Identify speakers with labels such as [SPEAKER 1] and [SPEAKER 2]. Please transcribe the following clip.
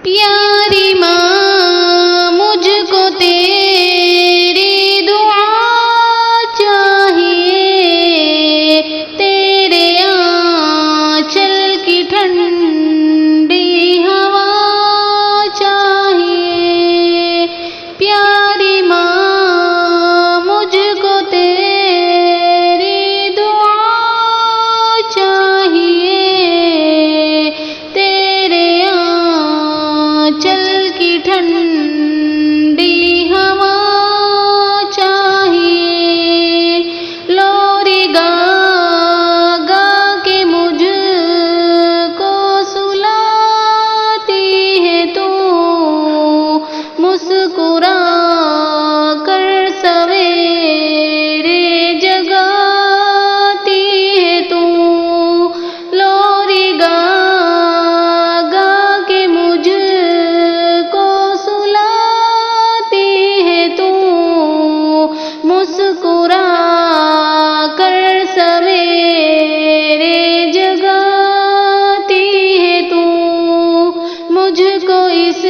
[SPEAKER 1] प्यारी माँ मुझको तेरी दुआ चाहिए, तेरे आंचल की ठंडी हवा चाहिए। प्यारी माँ मुझको तेरी दुआ चाहिए, तेरे आंचल की ठंडी हवा चाहिए। लोरी गा गा के मुझको सुलाती है तू, मुस्कुरा कर सवेरे जगाती है तू। लोरी गा गा के मुझको सुलाती है तू, मुस्कुरा कर सवेरे जगाती है तू। मुझको इस